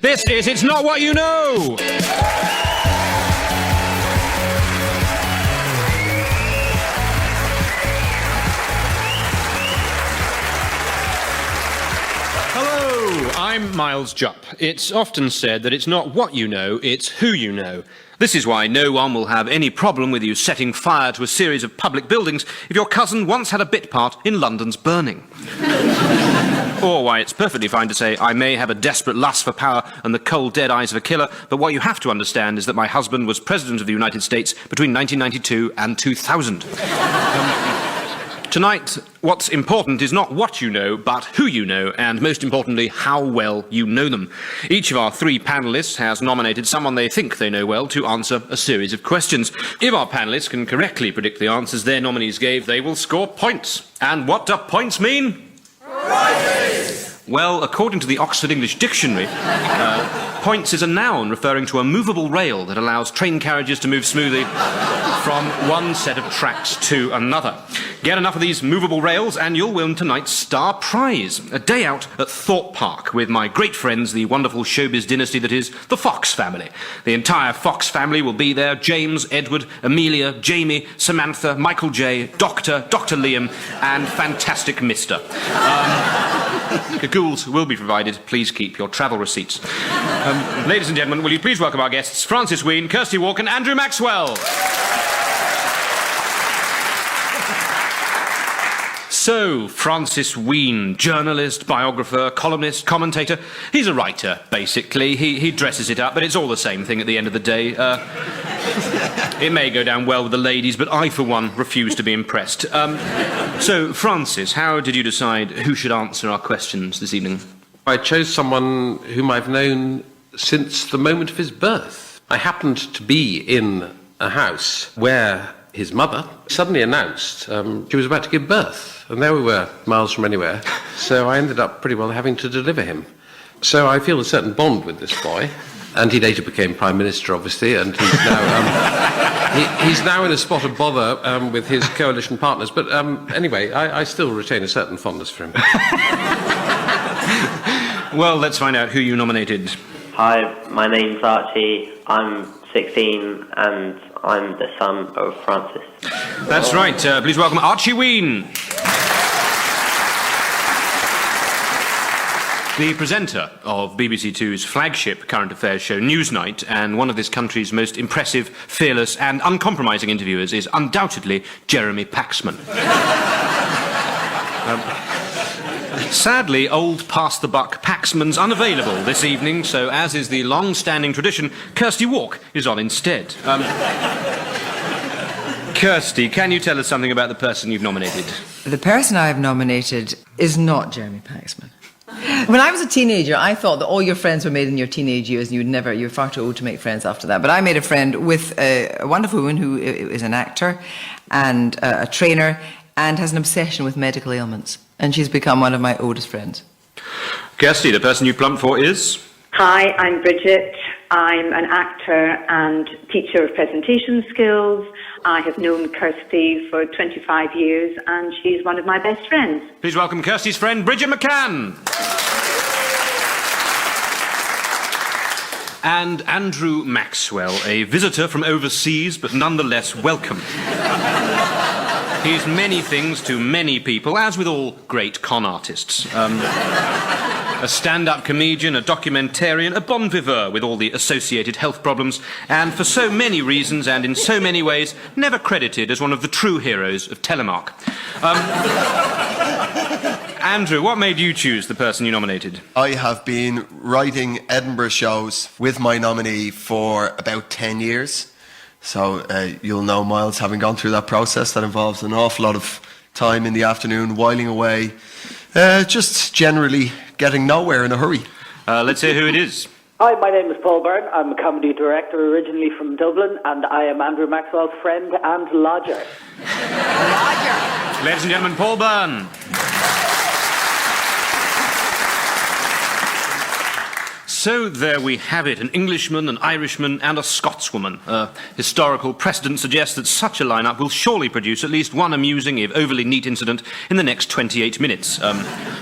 This is It's Not What You Know. Hello, I'm Miles Jupp. It's often said that it's not what you know, it's who you know. This is why no one will have any problem with you setting fire to a series of public buildings if your cousin once had a bit part in London's burning. Or why it's perfectly fine to say, I may have a desperate lust for power and the cold, dead eyes of a killer, but what you have to understand is that my husband was President of the United States between 1992 and 2000. Tonight, what's important is not what you know, but who you know, and most importantly, how well you know them. Each of our three panellists has nominated someone they think they know well to answer a series of questions. If our panellists can correctly predict the answers their nominees gave, they will score points. And what do points mean? Prizes! Well, according to the Oxford English Dictionary, points is a noun referring to a movable rail that allows train carriages to move smoothly from one set of tracks to another. Get enough of these movable rails and you'll win tonight's star prize, a day out at Thorpe Park with my great friends, the wonderful showbiz dynasty that is the Fox family. The entire Fox family will be there: James, Edward, Amelia, Jamie, Samantha, Michael J, Dr. Liam, and fantastic Mr. Cagoules will be provided. Please keep your travel receipts. Ladies and gentlemen, will you please welcome our guests, Francis Wheen, Kirsty Walk and Andrew Maxwell. So, Francis Wheen, journalist, biographer, columnist, commentator. He's a writer, basically. He dresses it up, but it's all the same thing at the end of the day. It may go down well with the ladies, but I, for one, refuse to be impressed. So, Francis, how did you decide who should answer our questions this evening? I chose someone whom I've known since the moment of his birth. I happened to be in a house where his mother suddenly announced she was about to give birth. And there we were, miles from anywhere. So I ended up pretty well having to deliver him. So I feel a certain bond with this boy. And he later became Prime Minister, obviously, and he's now in a spot of bother with his coalition partners. But anyway, I still retain a certain fondness for him. Well, let's find out who you nominated. Hi, my name's Archie. I'm 16 and I'm the son of Francis. That's right. Please welcome Archie Wheen. The presenter of BBC Two's flagship current affairs show Newsnight and one of this country's most impressive, fearless and uncompromising interviewers is undoubtedly Jeremy Paxman. Sadly, old past-the-buck Paxman's unavailable this evening, so as is the long-standing tradition, Kirsty Walk is on instead. Kirsty, can you tell us something about the person you've nominated? The person I have nominated is not Jeremy Paxman. When I was a teenager, I thought that all your friends were made in your teenage years and you were far too old to make friends after that. But I made a friend with a wonderful woman who is an actor and a trainer and has an obsession with medical ailments. And she's become one of my oldest friends. Kirsty, the person you plumped for is? Hi, I'm Bridget. I'm an actor and teacher of presentation skills. I have known Kirsty for 25 years and she's one of my best friends. Please welcome Kirsty's friend, Bridget McCann. And Andrew Maxwell, a visitor from overseas, but nonetheless welcome. He's many things to many people, as with all great con artists. A stand-up comedian, a documentarian, a bon viveur with all the associated health problems, and for so many reasons and in so many ways, never credited as one of the true heroes of Telemark. Andrew, what made you choose the person you nominated? I have been writing Edinburgh shows with my nominee for about 10 years. So you'll know, Miles, having gone through that process, that involves an awful lot of time in the afternoon, whiling away, just generally getting nowhere in a hurry. Let's hear who it is. Hi, my name is Paul Byrne. I'm a comedy director originally from Dublin, and I am Andrew Maxwell's friend and lodger. Ladies and gentlemen, Paul So there we have it, an Englishman, an Irishman and a Scotswoman. Historical precedent suggests that such a lineup will surely produce at least one amusing, if overly neat incident in the next 28 minutes,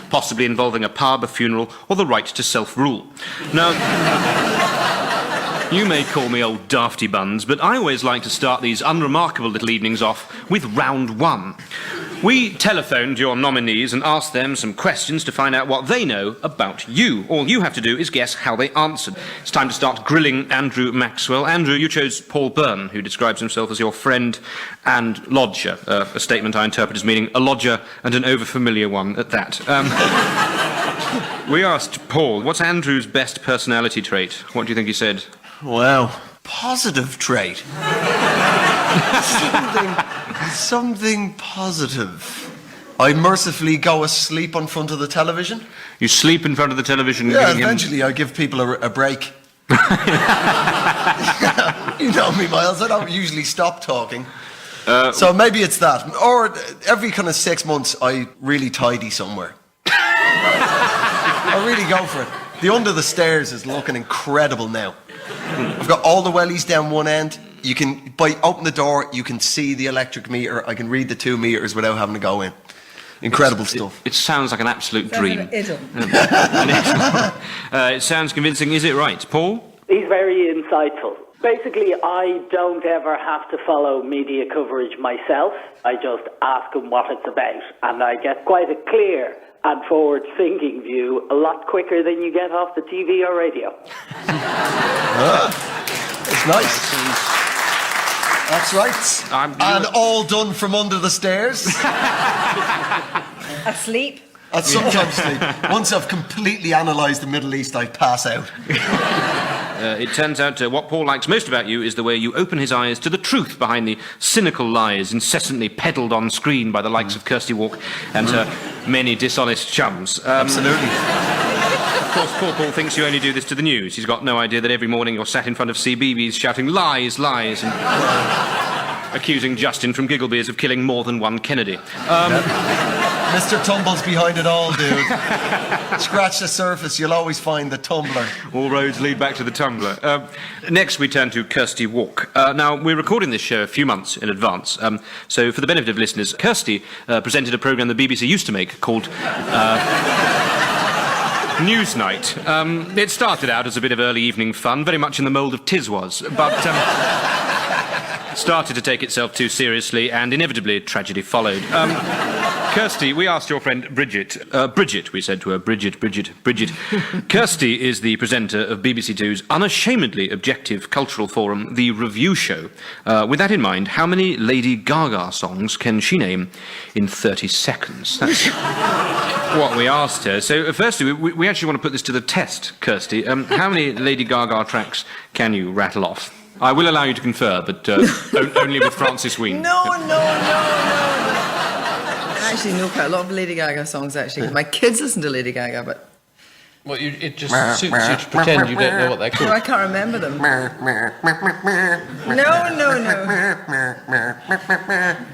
possibly involving a pub, a funeral, or the right to self-rule. Now, you may call me old dafty buns, but I always like to start these unremarkable little evenings off with round one. We telephoned your nominees and asked them some questions to find out what they know about you. All you have to do is guess how they answered. It's time to start grilling Andrew Maxwell. Andrew, you chose Paul Byrne, who describes himself as your friend and lodger, a statement I interpret as meaning a lodger and an over-familiar one at that. We asked Paul, what's Andrew's best personality trait? What do you think he said? Wow. Positive trait. Something positive. I mercifully go asleep in front of the television. You sleep in front of the television? Yeah, eventually I give people a break. You know me, Miles, I don't usually stop talking. So maybe it's that. Or every kind of 6 months I really tidy somewhere. I really go for it. The under the stairs is looking incredible now. I've got all the wellies down one end. You can, by open the door, you can see the electric meter. I can read the 2 meters without having to go in. Incredible stuff. It sounds like an absolute dream. It sounds convincing. Is it right, Paul? He's very insightful. Basically, I don't ever have to follow media coverage myself. I just ask him what it's about, and I get quite a clear and forward-thinking view a lot quicker than you get off the TV or radio. It's nice. That's right. And all done from under the stairs. Asleep? I'd sometimes sleep. Once I've completely analysed the Middle East, I pass out. It turns out what Paul likes most about you is the way you open his eyes to the truth behind the cynical lies incessantly peddled on screen by the likes of Kirsty Walk and her many dishonest chums. Absolutely. Of course, poor Paul thinks you only do this to the news. He's got no idea that every morning you're sat in front of CBeebies shouting lies, lies, and accusing Justin from Gigglebeers of killing more than one Kennedy. Mr. Tumble's behind it all, dude. Scratch the surface, you'll always find the tumbler. All roads lead back to the tumbler. Next, we turn to Kirsty Walk. Now, we're recording this show a few months in advance, so for the benefit of listeners, Kirsty presented a programme the BBC used to make called Newsnight. It started out as a bit of early evening fun, very much in the mould of Tiswas, but started to take itself too seriously, and inevitably tragedy followed. Kirsty, we asked your friend Bridget. Bridget, we said to her. Bridget. Kirsty is the presenter of BBC Two's unashamedly objective cultural forum, The Review Show. With that in mind, how many Lady Gaga songs can she name in 30 seconds? That's what we asked her. So, firstly, we actually want to put this to the test, Kirsty. How many Lady Gaga tracks can you rattle off? I will allow you to confer, but only with Francis Ween. No. I actually know quite a lot of Lady Gaga songs, actually. My kids listen to Lady Gaga, but... Well, it just suits you to pretend you don't know what they're called. No, I can't remember them. No.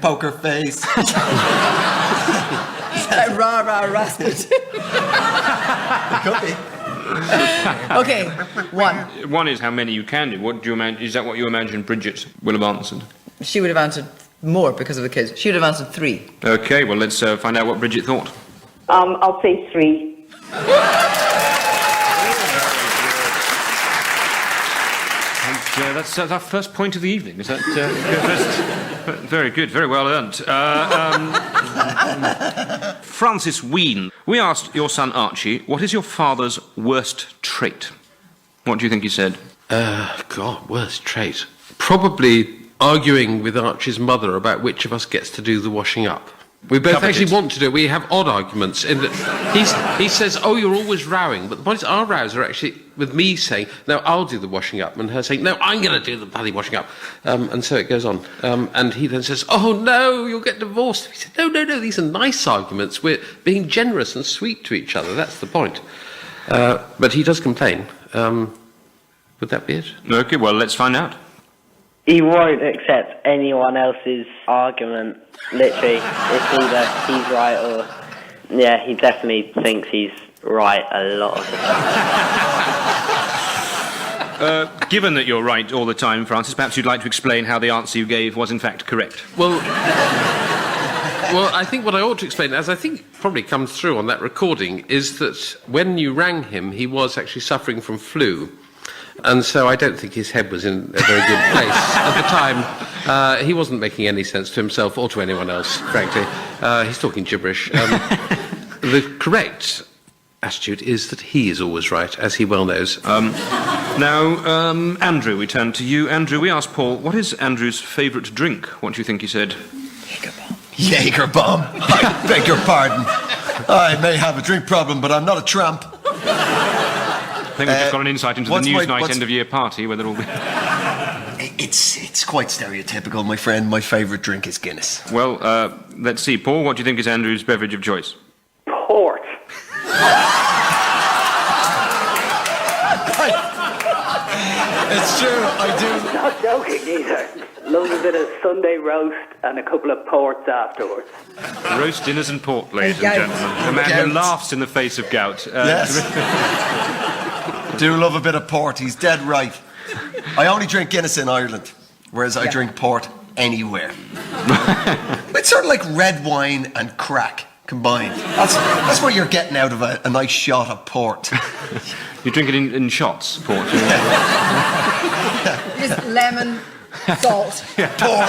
Poker face. Like rah, Rasputin. It could be. Okay, one. One is how many you can do. What do you imagine? Is that what you imagine Bridget will have answered? She would have answered more because of the kids. She would have answered 3. Okay, well, let's find out what Bridget thought. I'll say 3. And, that's our first point of the evening. Is that very good, very well earned. Francis Ween, we asked your son Archie, what is your father's worst trait? What do you think he said? Worst trait. Probably arguing with Archie's mother about which of us gets to do the washing up. We both actually want to do it. We have odd arguments. In that he says, "Oh, you're always rowing," but the point is, our rows are actually with me saying, "No, I'll do the washing up," and her saying, "No, I'm going to do the bloody washing up," and so it goes on. And he then says, "Oh no, you'll get divorced." He said, "No, these are nice arguments. We're being generous and sweet to each other. That's the point." But he does complain. Would that be it? Okay, well, let's find out. He won't accept anyone else's argument. Literally, it's either he's right or... Yeah, he definitely thinks he's right a lot of the time. Given that you're right all the time, Francis, perhaps you'd like to explain how the answer you gave was in fact correct. Well, I think what I ought to explain, as I think probably comes through on that recording, is that when you rang him, he was actually suffering from flu. And so I don't think his head was in a very good place at the time. He wasn't making any sense to himself or to anyone else, frankly. He's talking gibberish. The correct attitude is that he is always right, as he well knows. Now, Andrew, we turn to you. Andrew, we asked Paul, what is Andrew's favourite drink? What do you think he said? Jaeger bomb. I beg your pardon. I may have a drink problem, but I'm not a tramp. I think we've just got an insight into the Newsnight end-of-year party, where they'll all be... It's quite stereotypical, my friend. My favourite drink is Guinness. Well, let's see. Paul, what do you think is Andrew's beverage of choice? Port. It's true, I do. Not joking either. Loves a bit of Sunday roast and a couple of ports afterwards. Roast dinners and port, ladies and gout. gentlemen. The man Gout. who laughs in the face of gout. Yes. Do love a bit of port. He's dead right. I only drink Guinness in Ireland, whereas I drink port anywhere. It's sort of like red wine and crack combined. That's what you're getting out of a nice shot of port. You drink it in shots, port. Just lemon, salt. Port.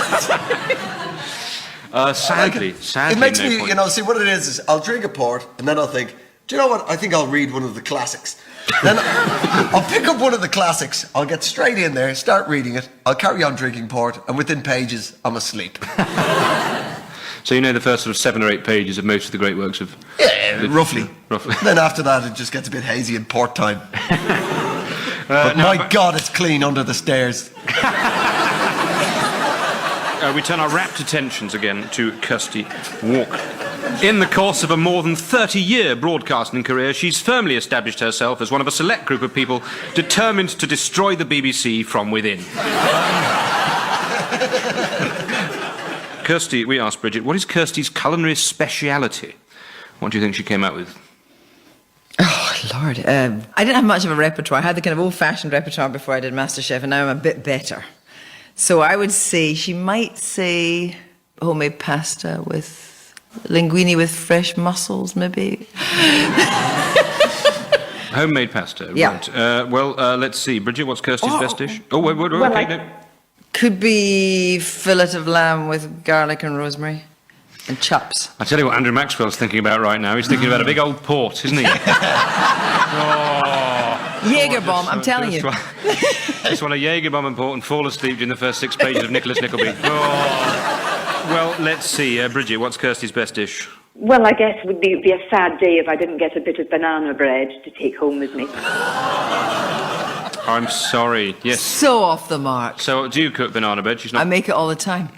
Sadly, It makes no me, point. see what it is I'll drink a port and then I'll think, do you know what? I think I'll read one of the classics. Then I'll pick up one of the classics, I'll get straight in there, start reading it, I'll carry on drinking port, and within pages, I'm asleep. So you know the first sort of 7 or 8 pages of most of the great works of... Yeah, roughly. Roughly. Then after that, it just gets a bit hazy in port time. But my God, it's clean under the stairs. We turn our rapt attentions again to Kirsty Walker. In the course of a more than 30-year broadcasting career, she's firmly established herself as one of a select group of people determined to destroy the BBC from within. Kirsty, we asked Bridget, what is Kirsty's culinary speciality? What do you think she came out with? Oh, Lord. I didn't have much of a repertoire. I had the kind of old-fashioned repertoire before I did MasterChef, and now I'm a bit better. So I would say she might say homemade pasta with linguine with fresh mussels, maybe. Homemade pasta, Yeah. right. Let's see. Bridget, what's Kirsty's best dish? Oh, wait, okay, no. Could be fillet of lamb with garlic and rosemary and chops. I tell you what Andrew Maxwell's thinking about right now. He's thinking about a big old port, isn't he? Jaeger bomb, I'm telling you. Just want a Jaeger bomb and port and fall asleep during the first 6 pages of Nicholas Nickleby. Well, let's see. Bridget, what's Kirsty's best dish? Well, I guess it would be a sad day if I didn't get a bit of banana bread to take home with me. I'm sorry. Yes. So off the mark. So, do you cook banana bread? She's not. I make it all the time.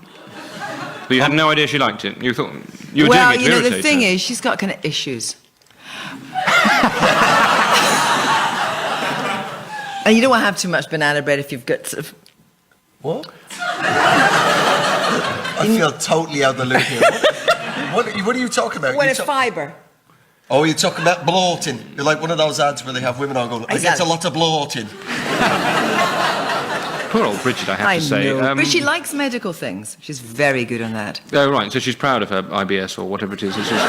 But you had no idea she liked it. You thought you were Well, doing it to the irritate thing her. is, she's got kind of issues. And you don't want to have too much banana bread if you've got sort of... What? I feel totally out of the loop here. What are you talking about? When it's fibre. Oh, you're talking about bloating. You're like one of those ads where they have women on going, I get a lot of bloating. Poor old Bridget, I have to say. know. But she likes medical things. She's very good on that. Oh, right. So she's proud of her IBS or whatever it is. It's just,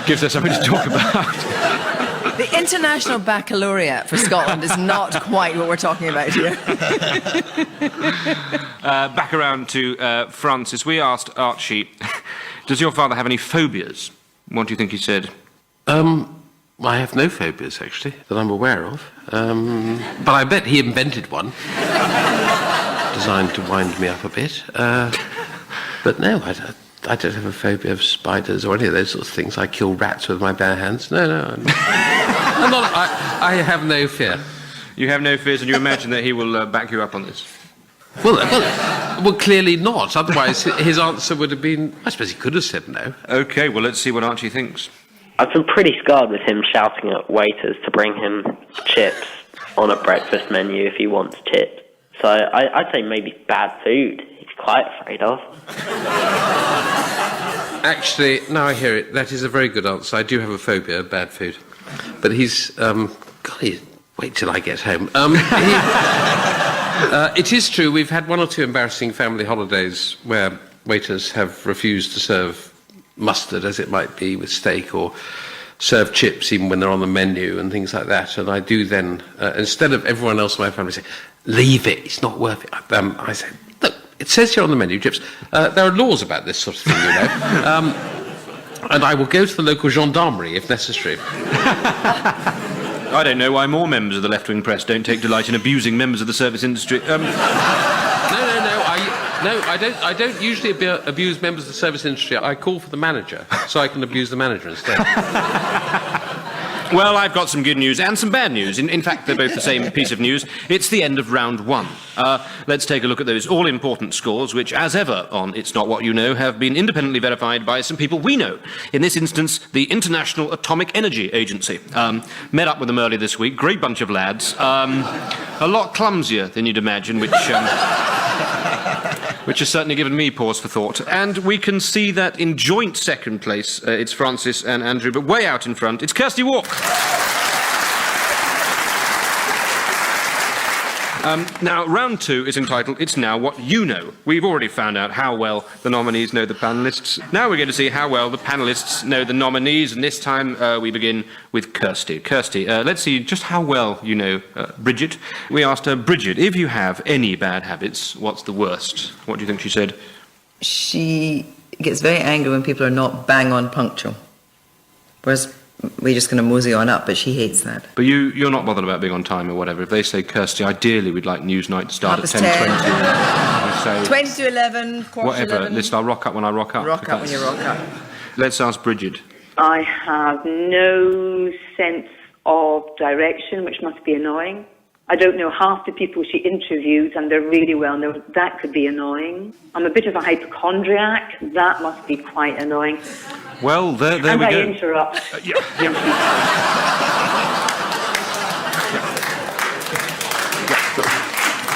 gives her something to talk about. The International Baccalaureate for Scotland is not quite what we're talking about here. Back around to Francis. We asked Archie, does your father have any phobias? What do you think he said? I have no phobias, actually, that I'm aware of. But I bet he invented one, designed to wind me up a bit. But no, I don't have a phobia of spiders or any of those sorts of things. I kill rats with my bare hands. No. I have no fear. You have no fears, and you imagine that he will back you up on this? Well, clearly not. Otherwise, his answer would have been, I suppose he could have said no. OK, well, let's see what Archie thinks. I've been pretty scarred with him shouting at waiters to bring him chips on a breakfast menu if he wants chips. So I'd say maybe bad food he's quite afraid of. Actually, now I hear it, that is a very good answer. I do have a phobia of bad food. But he's Wait till I get home. It is true, we've had one or two embarrassing family holidays where waiters have refused to serve mustard, as it might be, with steak, or serve chips even when they're on the menu and things like that. And I do then, instead of everyone else in my family saying, leave it, it's not worth it, I say, look, it says here on the menu, chips. There are laws about this sort of thing, you know. And I will go to the local gendarmerie if necessary. I don't know why more members of the left-wing press don't take delight in abusing members of the service industry. No, I don't usually abuse members of the service industry. I call for the manager, so I can abuse the manager instead. Well, I've got some good news and some bad news. In fact, they're both the same piece of news. It's the end of round one. Let's take a look at those all-important scores, which, as ever on It's Not What You Know, have been independently verified by some people we know. In this instance, the International Atomic Energy Agency. Met up with them earlier this week. Great bunch of lads. A lot clumsier than you'd imagine, which has certainly given me pause for thought. And we can see that in joint second place, it's Francis and Andrew, but way out in front, it's Kirsty Walk. Now, round two is entitled It's Now What You Know. We've already found out how well the nominees know the panellists. Now we're going to see how well the panellists know the nominees, and this time we begin with Kirsty. Kirsty, let's see just how well you know Bridget. We asked her, Bridget, if you have any bad habits, what's the worst? What do you think she said? She gets very angry when people are not bang on punctual. Whereas we're just going to mosey on up, but she hates that. But you're not bothered about being on time or whatever. If they say, Kirsty, ideally we'd like Newsnight to start at 10:20. 20 to 11, quarter whatever. to 11. Listen, I'll rock up when I rock up. Rock up when you rock up. Let's ask Bridget. I have no sense of direction, which must be annoying. I don't know half the people she interviews, and they're really well known. That could be annoying. I'm a bit of a hypochondriac. That must be quite annoying. Well, there we and go. I interrupt.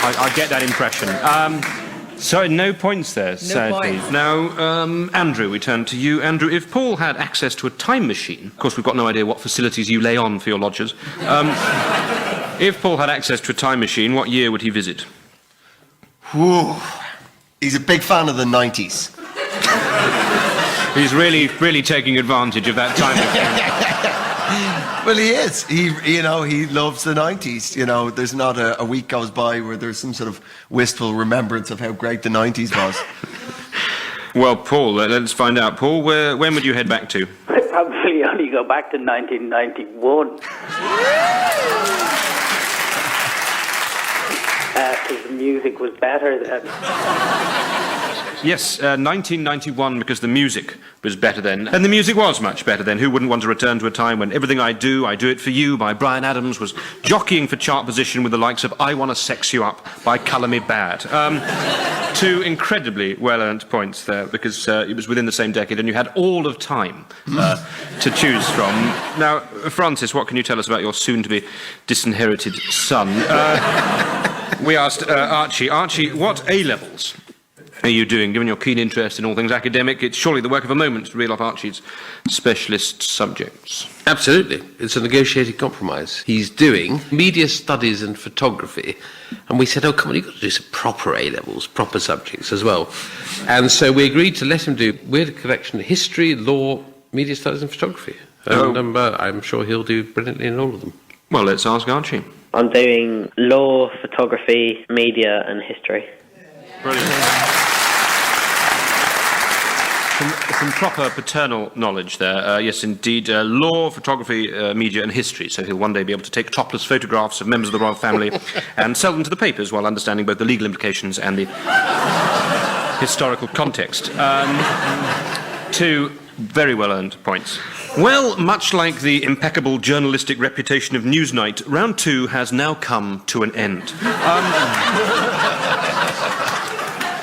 I get that impression. So no points there, sadly. points. Now, Andrew, we turn to you. Andrew, if Paul had access to a time machine, of course we've got no idea what facilities you lay on for your lodgers. If Paul had access to a time machine, what year would he visit? Whew. He's a big fan of the 90s. He's really taking advantage of that time machine. Well, he is. He loves the 90s. You know, there's not a week goes by where there's some sort of wistful remembrance of how great the 90s was. Well, Paul, let's find out. Paul, when would you head back to? I'd probably only go back to 1991. Because the music was better then. Yes, 1991, because the music was better then. And the music was much better then. Who wouldn't want to return to a time when Everything I Do It For You by Bryan Adams was jockeying for chart position with the likes of I Wanna Sex You Up by Colour Me Bad. Two incredibly well-earned points there, because it was within the same decade and you had all of time to choose from. Now, Francis, what can you tell us about your soon-to-be disinherited son? We asked Archie. Archie, what A-levels are you doing, given your keen interest in all things academic? It's surely the work of a moment to reel off Archie's specialist subjects. Absolutely. It's a negotiated compromise. He's doing media studies and photography. And we said, oh, come on, you've got to do some proper A-levels, proper subjects as well. And so we agreed to let him do weird collection of history, law, media studies and photography. And I'm sure he'll do brilliantly in all of them. Well, let's ask Archie. I'm doing law, photography, media and history. Brilliant. Some proper paternal knowledge there. Yes, indeed. Law, photography, media and history. So he'll one day be able to take topless photographs of members of the royal family and sell them to the papers while understanding both the legal implications and the historical context. Two very well-earned points. Well, much like the impeccable journalistic reputation of Newsnight, round two has now come to an end.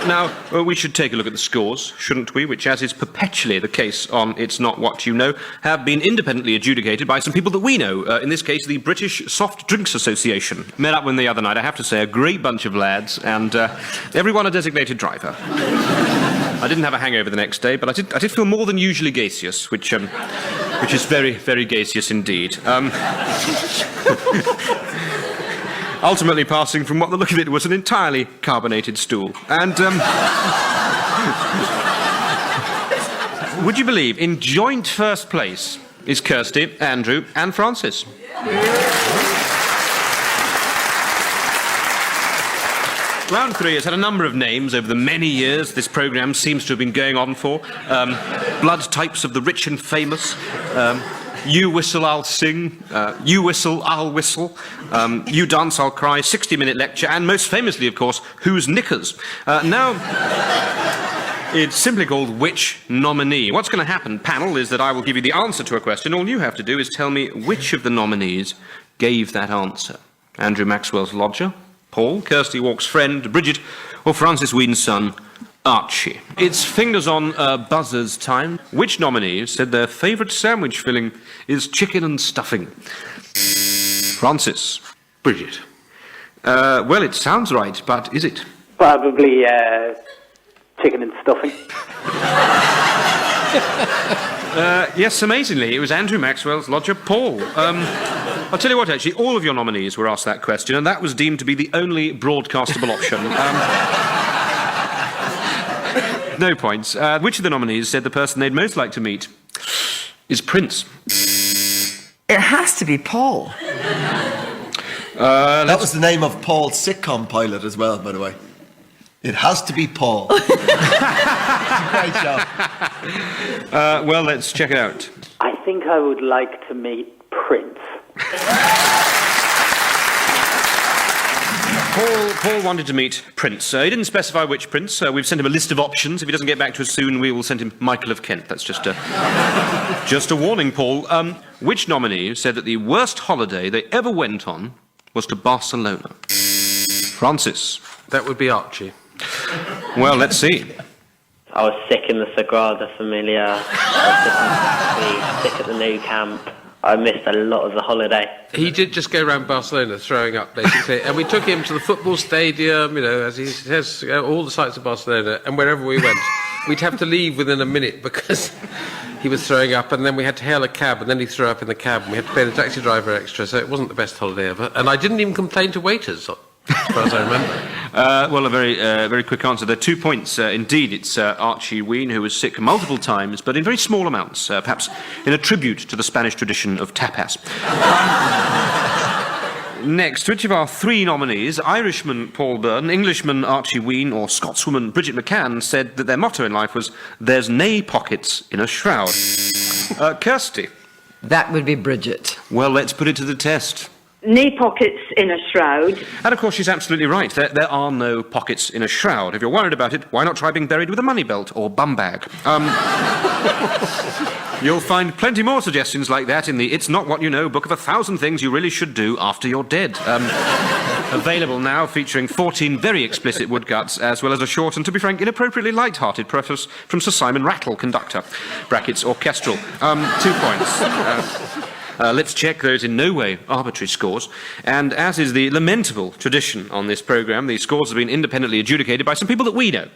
Now, we should take a look at the scores, shouldn't we? Which, as is perpetually the case on It's Not What You Know, have been independently adjudicated by some people that we know. In this case, the British Soft Drinks Association. Met up with them the other night, I have to say, a great bunch of lads, and everyone a designated driver. I didn't have a hangover the next day, but I did feel more than usually gaseous, which which is very, very gaseous indeed. Ultimately passing from what the look of it was an entirely carbonated stool. And, would you believe, in joint first place is Kirsty, Andrew and Francis. Round 3 has had a number of names over the many years this programme seems to have been going on for. Blood types of the rich and famous. You whistle, I'll sing. You whistle, I'll whistle. You dance, I'll cry. 60-minute lecture. And most famously, of course, Whose Knickers? Now, it's simply called Which Nominee. What's going to happen, panel, is that I will give you the answer to a question. All you have to do is tell me which of the nominees gave that answer. Andrew Maxwell's lodger, Paul, Kirsty Walk's friend, Bridget, or Francis Whedon's son, Archie. It's fingers on buzzers time. Which nominee said their favourite sandwich filling is chicken and stuffing? Francis. Bridget. Well, it sounds right, but is it? Probably chicken and stuffing. Yes, amazingly, it was Andrew Maxwell's lodger, Paul. I'll tell you what, actually, all of your nominees were asked that question, and that was deemed to be the only broadcastable option. No points. Which of the nominees said the person they'd most like to meet is Prince? It has to be Paul. That was the name of Paul's sitcom pilot as well, by the way. It has to be Paul. Great job. Well, let's check it out. I think I would like to meet Prince. Paul wanted to meet Prince. He didn't specify which Prince. We've sent him a list of options. If he doesn't get back to us soon, we will send him Michael of Kent. That's just a warning, Paul. Which nominee said that the worst holiday they ever went on was to Barcelona? Francis. That would be Archie. Well, let's see. I was sick in the Sagrada Familia. I was sick at the Nou Camp. I missed a lot of the holiday. He did just go around Barcelona throwing up, basically, and we took him to the football stadium, you know, as he says, all the sites of Barcelona, and wherever we went, we'd have to leave within a minute because he was throwing up, and then we had to hail a cab, and then he threw up in the cab, and we had to pay the taxi driver extra, so it wasn't the best holiday ever. And I didn't even complain to waiters, as far as I remember. Well, a very quick answer. There are 2 points. Indeed, it's Archie Ween, who was sick multiple times, but in very small amounts, perhaps in a tribute to the Spanish tradition of tapas. Next, which of our 3 nominees, Irishman Paul Byrne, Englishman Archie Ween, or Scotswoman Bridget McCann, said that their motto in life was, "There's nae pockets in a shroud"? Kirsty. That would be Bridget. Well, let's put it to the test. Knee pockets in a shroud. And of course, she's absolutely right. There are no pockets in a shroud. If you're worried about it, why not try being buried with a money belt or bum bag? You'll find plenty more suggestions like that in the It's Not What You Know book of 1,000 things you really should do after you're dead. Available now, featuring 14 very explicit woodcuts, as well as a short and, to be frank, inappropriately light-hearted preface from Sir Simon Rattle, conductor, brackets orchestral. 2 points. Let's check those in no way arbitrary scores. And as is the lamentable tradition on this programme, the scores have been independently adjudicated by some people that we know.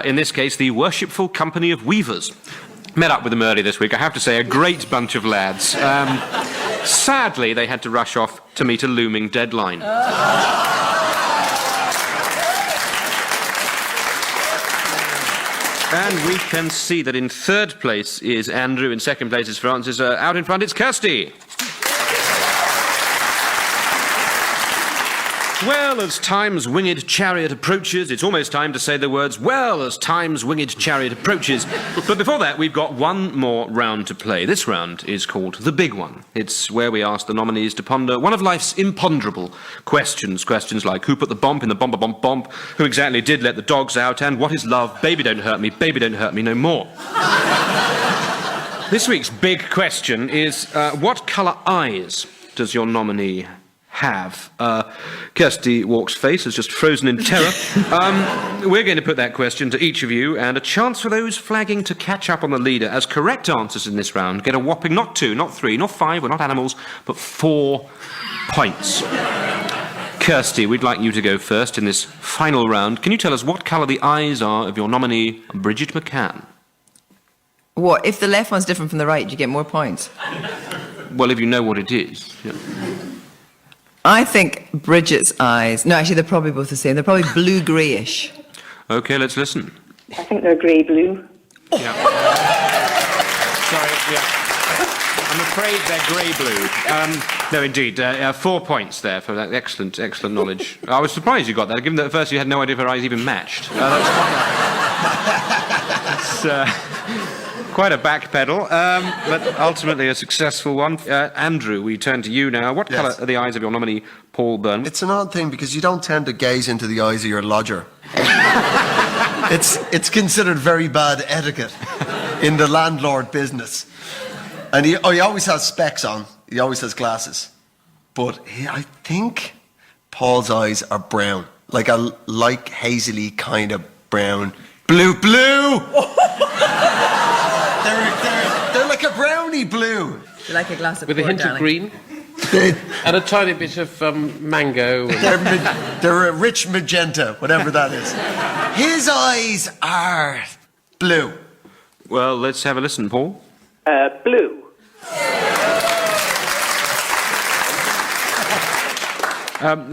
In this case, the Worshipful Company of Weavers. Met up with them early this week. I have to say, a great bunch of lads. Sadly, they had to rush off to meet a looming deadline. And we can see that in 3rd place is Andrew, in 2nd place is Francis. Out in front, it's Kirsty. Well, as time's winged chariot approaches, it's almost time to say the words, well, as time's winged chariot approaches. But before that, we've got one more round to play. This round is called The Big One. It's where we ask the nominees to ponder one of life's imponderable questions. Questions like, who put the bomb in the bomb, who exactly did let the dogs out, and what is love? Baby, don't hurt me no more. This week's big question is, what colour eyes does your nominee have? Kirsty Walk's face has just frozen in terror. We're going to put that question to each of you, and a chance for those flagging to catch up on the leader, as correct answers in this round get a whopping not 2, not 3, not 5, we're not animals, but 4 points. Kirsty, we'd like you to go first in this final round. Can you tell us what colour the eyes are of your nominee, Bridget McCann? What, if the left one's different from the right, do you get more points? Well, if you know what it is. Yeah. I think Bridget's eyes... No, actually, they're probably both the same. They're probably blue-greyish. OK, let's listen. I think they're grey-blue. Yeah. Sorry, yeah. I'm afraid they're grey-blue. No, indeed. 4 points there for that excellent knowledge. I was surprised you got that, given that at first you had no idea if her eyes even matched. That's quite a backpedal, but ultimately a successful one. Andrew, we turn to you now. What colour are the eyes of your nominee, Paul Byrne? It's an odd thing because you don't tend to gaze into the eyes of your lodger. It's considered very bad etiquette in the landlord business. And he always has specs on. He always has glasses. But I think Paul's eyes are brown. Like a light hazily kind of brown. Blue! They're like a brownie blue. You like a glass of With a port, hint darling? of green. And a tiny bit of mango. They're a rich magenta, whatever that is. His eyes are blue. Well, let's have a listen, Paul. Blue.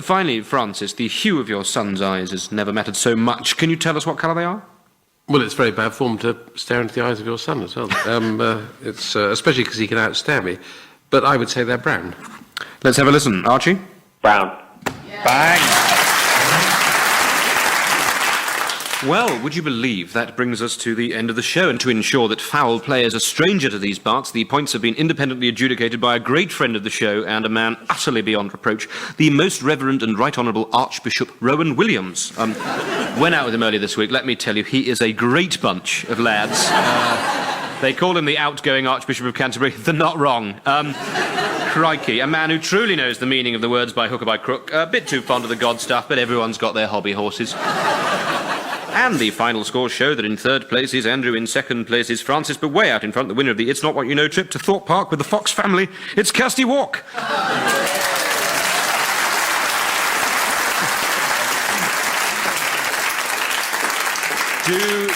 Finally, Francis, the hue of your son's eyes has never mattered so much. Can you tell us what colour they are? Well, it's very bad form to stare into the eyes of your son as well. It's especially because he can outstare me. But I would say they're brown. Let's have a listen. Archie? Brown. Bang! Well, would you believe that brings us to the end of the show, and to ensure that foul play is a stranger to these parts, the points have been independently adjudicated by a great friend of the show and a man utterly beyond reproach, the Most Reverend and Right Honourable Archbishop Rowan Williams. Went out with him earlier this week. Let me tell you, he is a great bunch of lads. They call him the outgoing Archbishop of Canterbury. They're not wrong. Crikey, a man who truly knows the meaning of the words by hook or by crook. A bit too fond of the God stuff, but everyone's got their hobby horses. And the final scores show that in third place is Andrew, in second place is Francis, but way out in front, the winner of the It's Not What You Know trip to Thorpe Park with the Fox family, it's Kirsty Walk.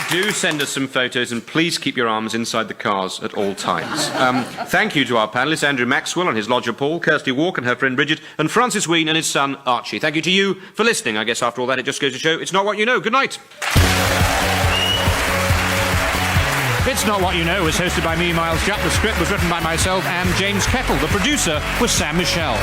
Do send us some photos, and please keep your arms inside the cars at all times. Thank you to our panellists, Andrew Maxwell and his lodger Paul, Kirsty Walk and her friend Bridget, and Francis Ween and his son Archie. Thank you to you for listening. I guess after all that, it just goes to show it's not what you know. Good night. It's Not What You Know was hosted by me, Miles Jupp. The script was written by myself and James Kettle. The producer was Sam Michelle.